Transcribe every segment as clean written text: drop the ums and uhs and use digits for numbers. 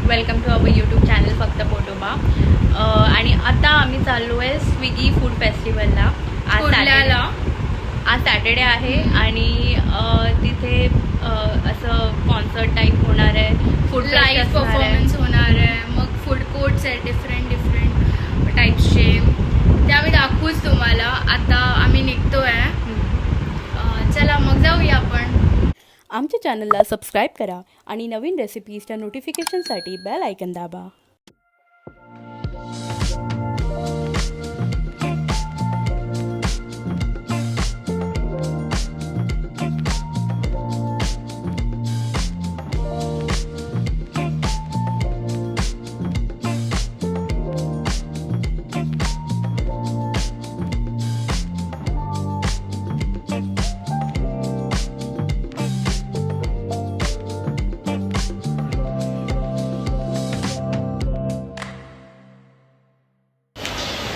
Welcome to our YouTube channel फक्त पोटोबा. आणि आता आम्ही चाललो आहे स्विगी फूड फेस्टिवलला. आज सॅटर्डे आहे आणि तिथे असं कॉन्सर्ट टाईप होणार आहे, फूड लाईव्ह परफॉर्मन्स होणार आहे. मग फूड कोर्ट्स आहेत डिफरंट टाईप्सचे, ते आम्ही दाखवूच तुम्हाला. आता आम्ही निघतोय. चला मग जाऊया आपण. आमच्या चॅनलला सबस्क्राईब करा आणि नवीन रेसिपीजच्या नोटिफिकेशनसाठी बेल आयकन दाबा.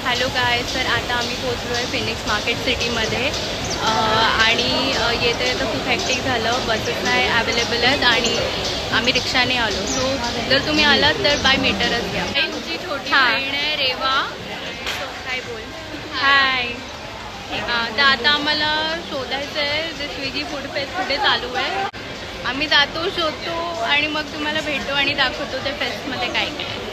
हॅलो गाय, तर आता आम्ही पोचलो आहे फिनिक्स मार्केट सिटीमध्ये. आणि येता येतं खूप हॅक्टिक झालं, बसेस नाही अवेलेबल आहेत आणि आम्ही रिक्षाने आलो. सो जर तुम्ही आलात तर बाय मीटरच घ्या. तुमची छोटी बहीण आहे रेवा. काय बोल. हाय. तर आता आम्हाला शोधायचं आहे जे स्विगी फूड फेस्ट कुठे चालू आहे. आम्ही जातो, शोधतो आणि मग तुम्हाला भेटतो आणि दाखवतो त्या फेस्टमध्ये काय काय.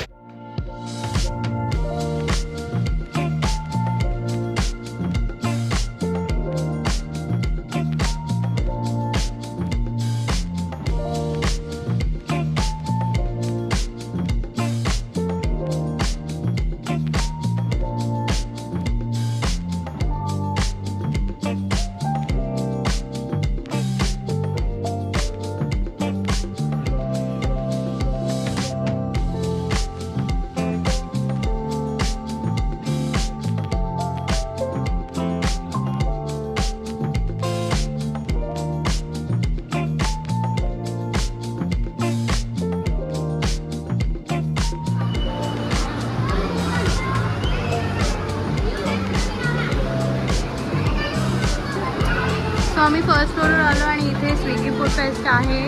सो आम्ही फर्स्ट फ्लोअरवर आलो आणि इथे स्विगी फूड फेस्ट आहे.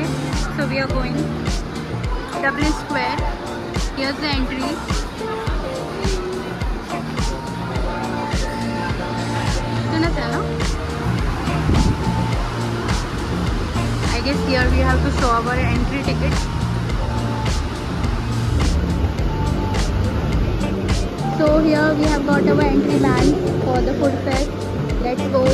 So we are going Dublin square. Here's the entry. इथूनच आहे ना? I guess here we have to show our entry ticket. So here we have got our entry band for the food fest. Let's go.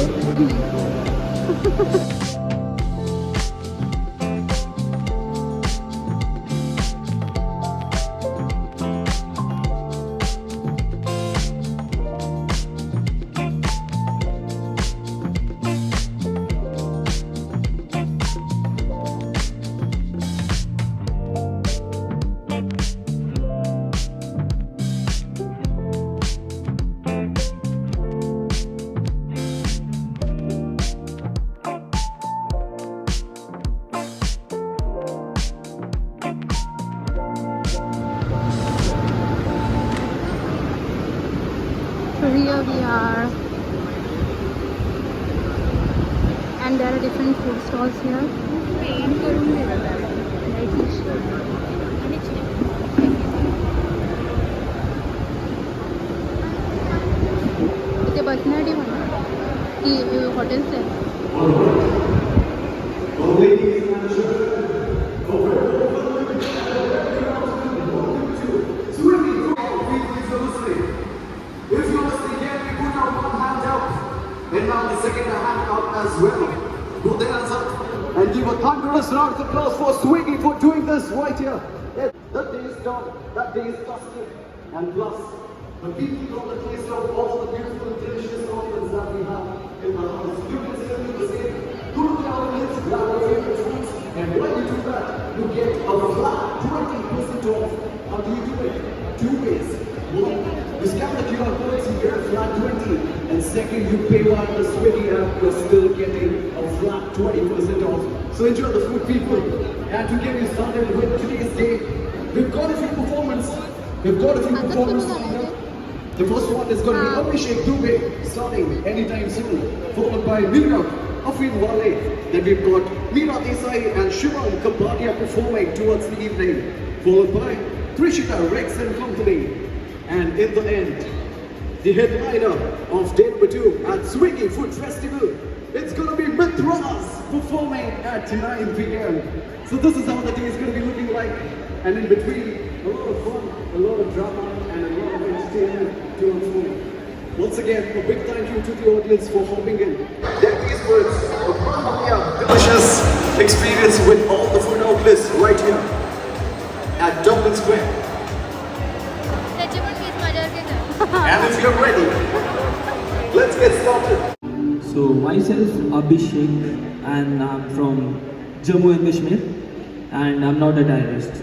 So here we are, and there are different food stalls here. इथे बसण्यासाठी म्हणा की hotels आहेत. And now the second hand out as well. Put their hands up and give a thunderous round of applause for Swiggy for doing this right here. The day is done, that day is dusted, and plus the people got the taste of all the beautiful and delicious offerings that we have in our house. You can still do the same. Go to our outlets, grab your favorite foods, and when you do that, you get a flat 20% off. How do you do it? Two ways. One, you scan the QR code, you get a flat 20. And second, you pay via the Swiggy app, you're still getting a flat 20% off. So enjoy the food, people. And to get you started with today's day, we've got a few performances coming up. The first one is going to be Abhishek Dubey, starting anytime soon, followed by Mitraz, Afin Wale. Then we've got Meera Desai and Shivam Kapadia performing towards the evening, followed by Trishita Rex and Company. And in the end, the headliner of day number 2 at Swiggy Food Festival, it's gonna be Mitraz performing at 9 p.m. So this is how the day is gonna be looking like. And in between, a lot of fun, a lot of drama, and a lot of entertainment to unfold. Once again, a big thank you to the audience for hopping in. These words a part of their delicious experience with all the food outlets right here at Dublin Square. त्याची पण वीस मजा घेतात. And if you're ready, let's get started. So myself Abhishek and I'm from Jammu and Kashmir and I'm not a terrorist.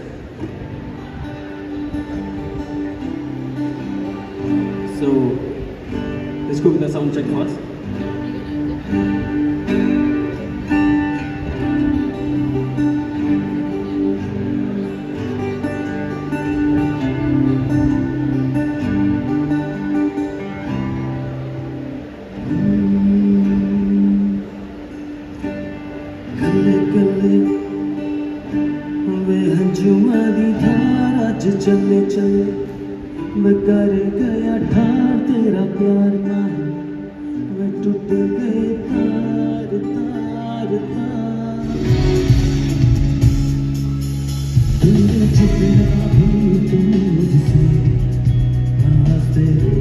So let's go with the sound check first. चले चले मैं कर गया ठार तेरा प्यार ना मैं टूट गए तार तार तार दिल जितना भी तुम मुझसे पास तेरे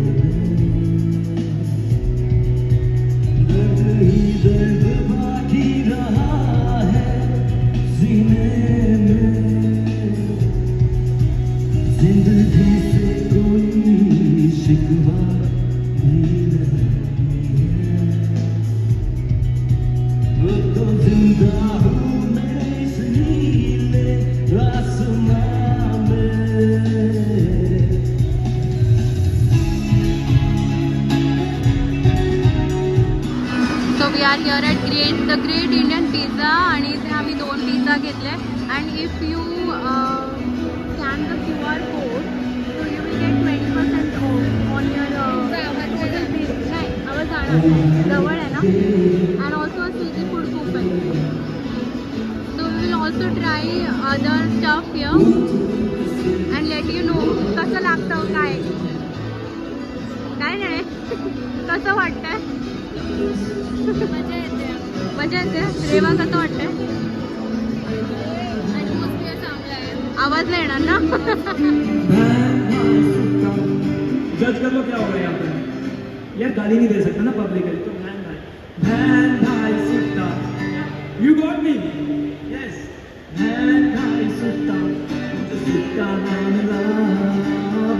दर्द ही दर्द बाकी रहा है सीने में जिंदगी से कोई शिकवा भी नहीं है वो तो जिंदा हूँ मैं इस नीले आसमां में so we are here at the great Indian pizza आणि इथे आम्ही 2 पिझ्झा घेतले and if you scan the QR code, so you will get 20% off on your total bill. नाही, आवाज जाणार जवळ आहे ना and also a Swiggy food coupon. So we will also try other stuff here and let you know कसं लागतं काय नाही कसं वाटतंय मजा येते रेवा कसं वाटतंय आवाज नहीं येणार ना जज कर लो क्या हो रहा है यहाँ पे यार गाली नहीं दे सकता ना पब्लिक है तो बहन भाई सुट्टा यू गॉट मी यस बहन भाई सुट्टा मुझे सुट्टा ना मिला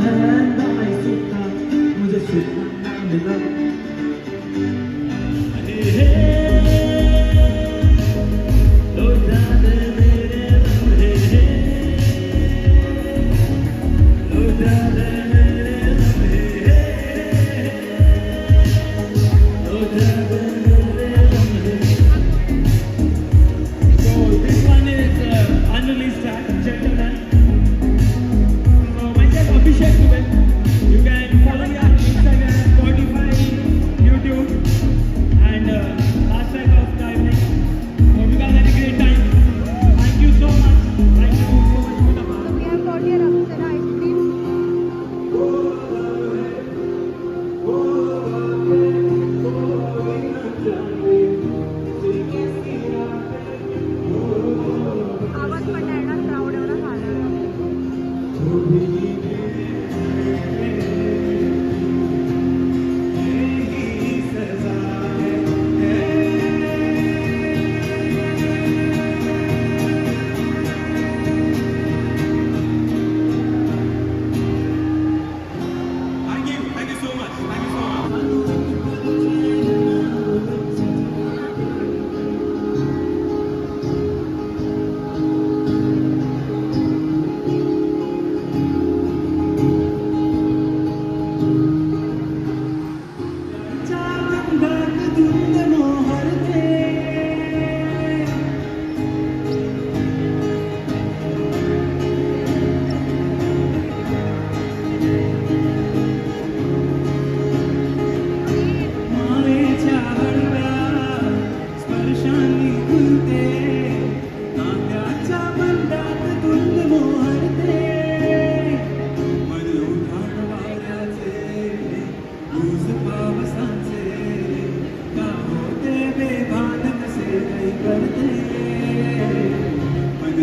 बहन भाई सुट्टा मुझे सुट्टा ना मिला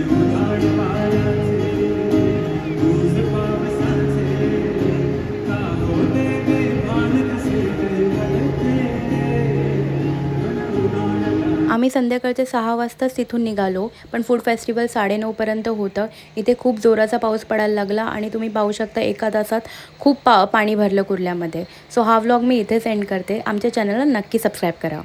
उधाण वाऱ्याचे तुझ पावसाचे का होते बेभान कसे ते कळते आम्ही संध्याकाळचे 6 वाजताच तिथून निघालो, पण फूड फेस्टिवल 9:30पर्यंत होतं. इथे खूप जोराचा पाऊस पडायला लागला आणि तुम्ही पाहू शकता एका तासात खूप पाणी भरलं कुर्ल्यामध्ये. सो हा व्लॉग मी इथेच एंड करते. आमच्या चॅनलला नक्की सबस्क्राईब करा.